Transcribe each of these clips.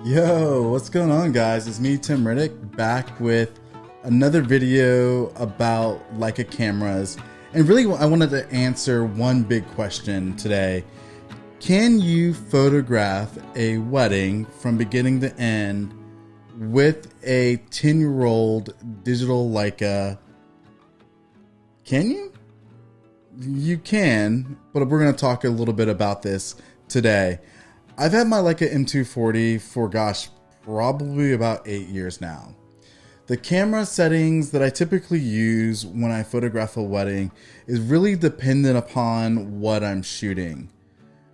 Yo, what's going on, guys? It's me, Tim Riddick, back with another video about Leica cameras. And really, I wanted to answer one big question today. Can you photograph a wedding from beginning to end with a 10-year-old digital Leica? Can you? You can, but we're going to talk a little bit about this today. I've had my Leica M240 for, probably about 8 years now. The camera settings that I typically use when I photograph a wedding is really dependent upon what I'm shooting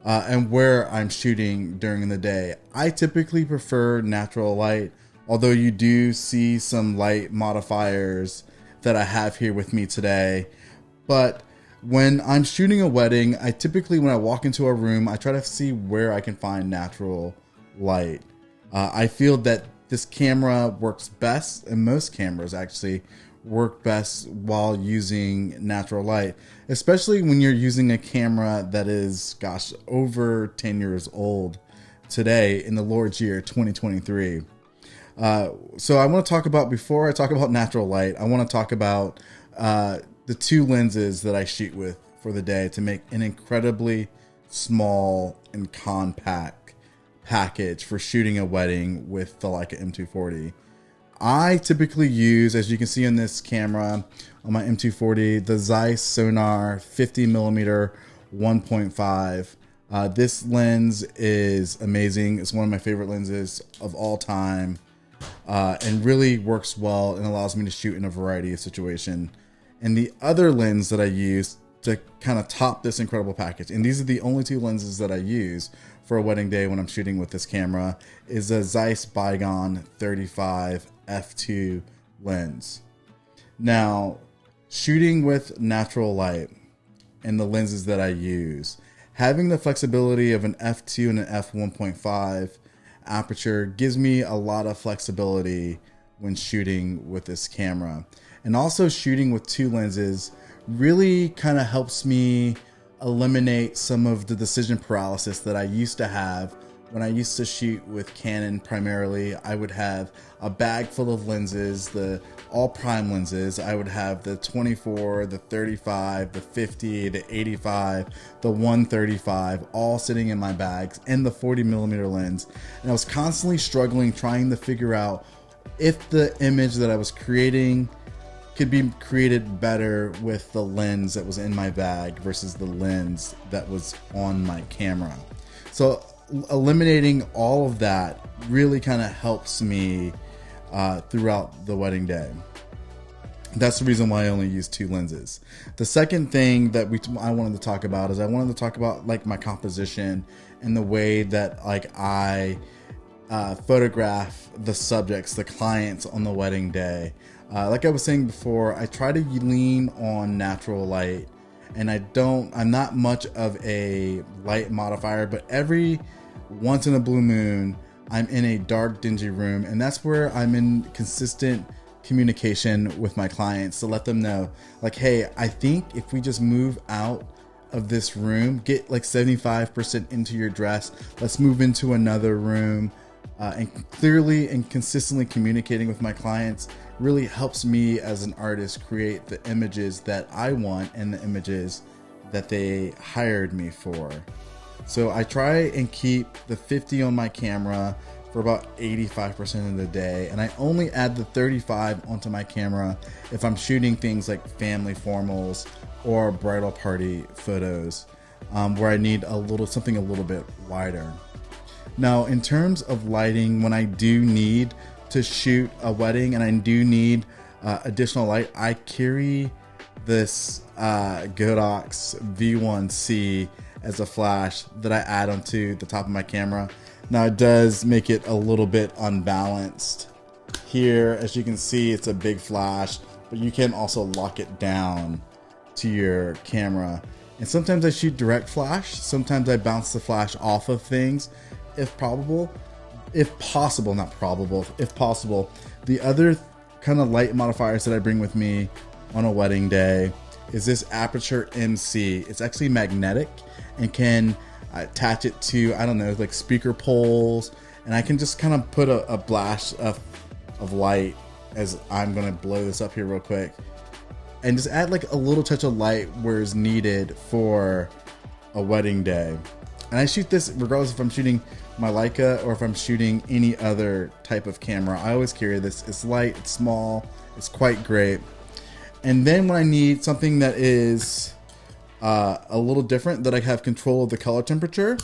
and where I'm shooting during the day. I typically prefer natural light, although you do see some light modifiers that I have here with me today. But when I'm shooting a wedding, I typically, when I walk into a room, I try to see where I can find natural light. I feel that this camera works best, and most cameras actually work best while using natural light, especially when you're using a camera that is, over 10 years old today in the Lord's year 2023. So I want to talk about, before I talk about natural light, I want to talk about the two lenses that I shoot with for the day to make an incredibly small and compact package for shooting a wedding with the Leica M240. I typically use, as you can see on this camera on my M240, the Zeiss Sonar 50mm 1.5. This lens is amazing. It's one of my favorite lenses of all time, and really works well and allows me to shoot in a variety of situations. And the other lens that I use to kind of top this incredible package, and these are the only two lenses that I use for a wedding day when I'm shooting with this camera, is a Zeiss Bygone 35 f2 lens. Now, shooting with natural light and the lenses that I use, having the flexibility of an f2 and an f1.5 aperture gives me a lot of flexibility when shooting with this camera. And also, shooting with two lenses really kind of helps me eliminate some of the decision paralysis that I used to have when I used to shoot with Canon primarily. I would have a bag full of lenses, the all prime lenses. I would have the 24, the 35, the 50, the 85, the 135, all sitting in my bags, and the 40mm lens. And I was constantly struggling, trying to figure out if the image that I was creating could be created better with the lens that was in my bag versus the lens that was on my camera. So eliminating all of that really kind of helps me throughout the wedding day. That's the reason why I only use two lenses. The second thing that I wanted to talk about is I wanted to talk about like my composition and the way that like I photograph the subjects, the clients on the wedding day. Like I was saying before, I try to lean on natural light, and I'm not much of a light modifier, but every once in a blue moon, I'm in a dark, dingy room, and that's where I'm in consistent communication with my clients to let them know, like, hey, I think if we just move out of this room, get like 75% into your dress, let's move into another room. And clearly and consistently communicating with my clients really helps me as an artist create the images that I want and the images that they hired me for. So I try and keep the 50 on my camera for about 85% of the day, and I only add the 35 onto my camera if I'm shooting things like family formals or bridal party photos, where I need something a little bit wider. Now, in terms of lighting, when I do need to shoot a wedding and I do need additional light, I carry this Godox V1C as a flash that I add onto the top of my camera. Now, it does make it a little bit unbalanced. Here, as you can see, it's a big flash, but you can also lock it down to your camera. And sometimes I shoot direct flash, sometimes I bounce the flash off of things. If possible. The other kind of light modifiers that I bring with me on a wedding day is this Aperture MC. It's actually magnetic and can attach it to, I don't know, like speaker poles and I can just kind of put a blast of light, as I'm gonna blow this up here real quick, and just add like a little touch of light where it's needed for a wedding day. And I shoot this regardless if I'm shooting my Leica or if I'm shooting any other type of camera. I always carry this. It's light, it's small, it's quite great. And then when I need something that is a little different, that I have control of the color temperature,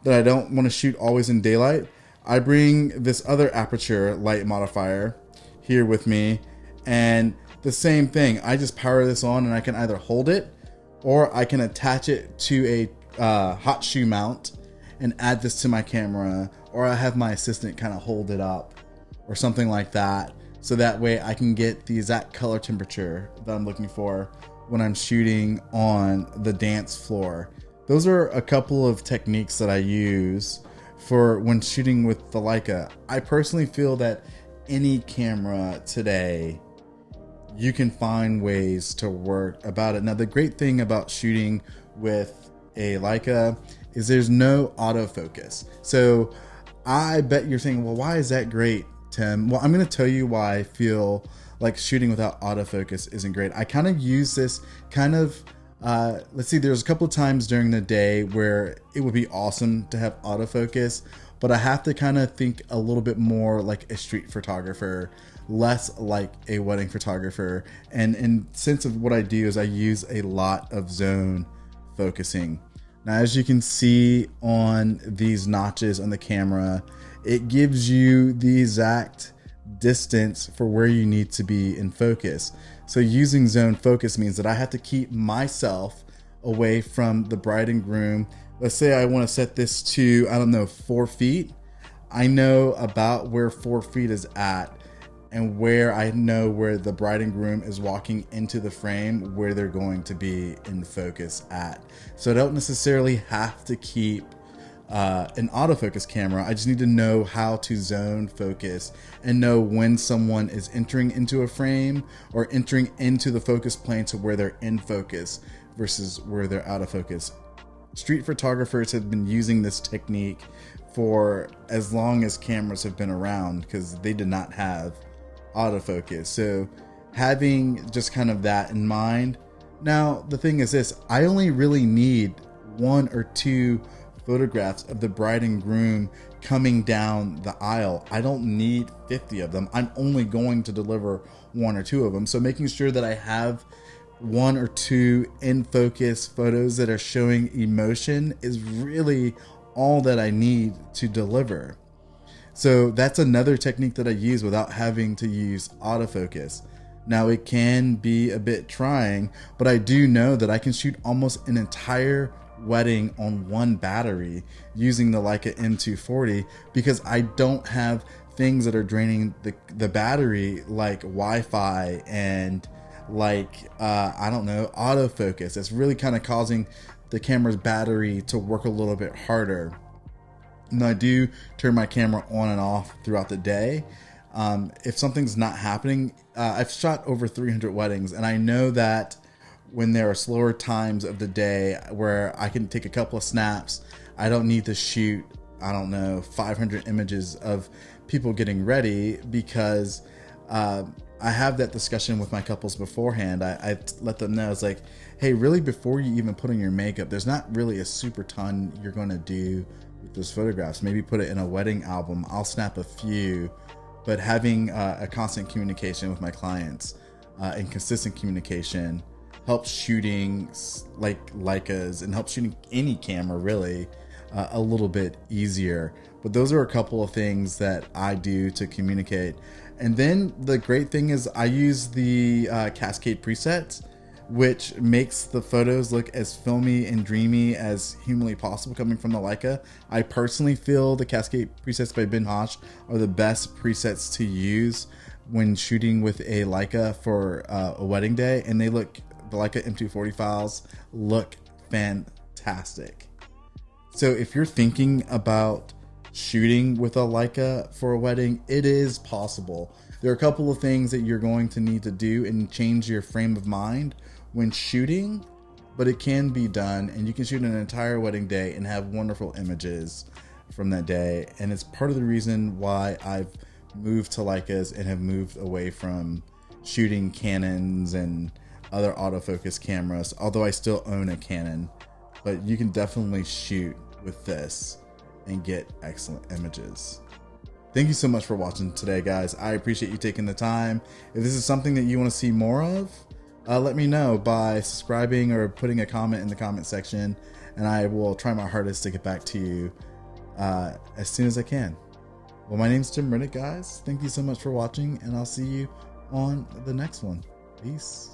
that I don't want to shoot always in daylight, I bring this other aperture light modifier here with me, and the same thing. I just power this on, and I can either hold it or I can attach it to a hot shoe mount and add this to my camera, or I have my assistant kind of hold it up or something like that, so that way I can get the exact color temperature that I'm looking for when I'm shooting on the dance floor. Those are a couple of techniques that I use for when shooting with the Leica. I personally feel that any camera today, you can find ways to work about it. Now, the great thing about shooting with a Leica is there's no autofocus. So I bet you're saying, well, why is that great, Tim? Well, I'm going to tell you why I feel like shooting without autofocus isn't great. I kind of use this kind of, let's see, there's a couple of times during the day where it would be awesome to have autofocus, but I have to kind of think a little bit more like a street photographer, less like a wedding photographer. And in sense of what I do is I use a lot of zone focusing. Now, as you can see on these notches on the camera, it gives you the exact distance for where you need to be in focus. So using zone focus means that I have to keep myself away from the bride and groom. Let's say I want to set this to, I don't know, 4 feet. I know about where 4 feet is at, and where I know where the bride and groom is walking into the frame, where they're going to be in focus at. So I don't necessarily have to keep an autofocus camera. I just need to know how to zone focus and know when someone is entering into a frame or entering into the focus plane to where they're in focus versus where they're out of focus. Street photographers have been using this technique for as long as cameras have been around, because they did not have autofocus. So having just kind of that in mind. Now, the thing is this, I only really need 1 or 2 photographs of the bride and groom coming down the aisle. I don't need 50 of them. I'm only going to deliver 1 or 2 of them. So making sure that I have 1 or 2 in focus photos that are showing emotion is really all that I need to deliver. So that's another technique that I use without having to use autofocus. Now, it can be a bit trying, but I do know that I can shoot almost an entire wedding on 1 battery using the Leica M240, because I don't have things that are draining the battery like Wi-Fi and like, I don't know, autofocus. It's really kind of causing the camera's battery to work a little bit harder. And I do turn my camera on and off throughout the day. If something's not happening, I've shot over 300 weddings, and I know that when there are slower times of the day where I can take a couple of snaps, I don't need to shoot, I don't know, 500 images of people getting ready, because I have that discussion with my couples beforehand. I let them know, it's like, hey, really, before you even put on your makeup, there's not really a super ton you're going to do with those photographs. Maybe put it in a wedding album. I'll snap a few, but having a constant communication with my clients and consistent communication helps shooting like Leicas and helps shooting any camera really a little bit easier. But those are a couple of things that I do to communicate. And then the great thing is I use the Cascade presets, which makes the photos look as filmy and dreamy as humanly possible coming from the Leica. I personally feel the Cascade presets by Ben Hosh are the best presets to use when shooting with a Leica for a wedding day, and they look, the Leica M240 files look fantastic. So if you're thinking about shooting with a Leica for a wedding, it is possible. There are a couple of things that you're going to need to do and change your frame of mind when shooting, but it can be done, and you can shoot an entire wedding day and have wonderful images from that day, and it's part of the reason why I've moved to Leicas and have moved away from shooting Canons and other autofocus cameras, although I still own a Canon. But you can definitely shoot with this and get excellent images. Thank you so much for watching today, guys. I appreciate you taking the time. If this is something that you want to see more of, let me know by subscribing or putting a comment in the comment section, and I will try my hardest to get back to you as soon as I can. Well, my name's Tim Riddick, guys. Thank you so much for watching, and I'll see you on the next one. Peace.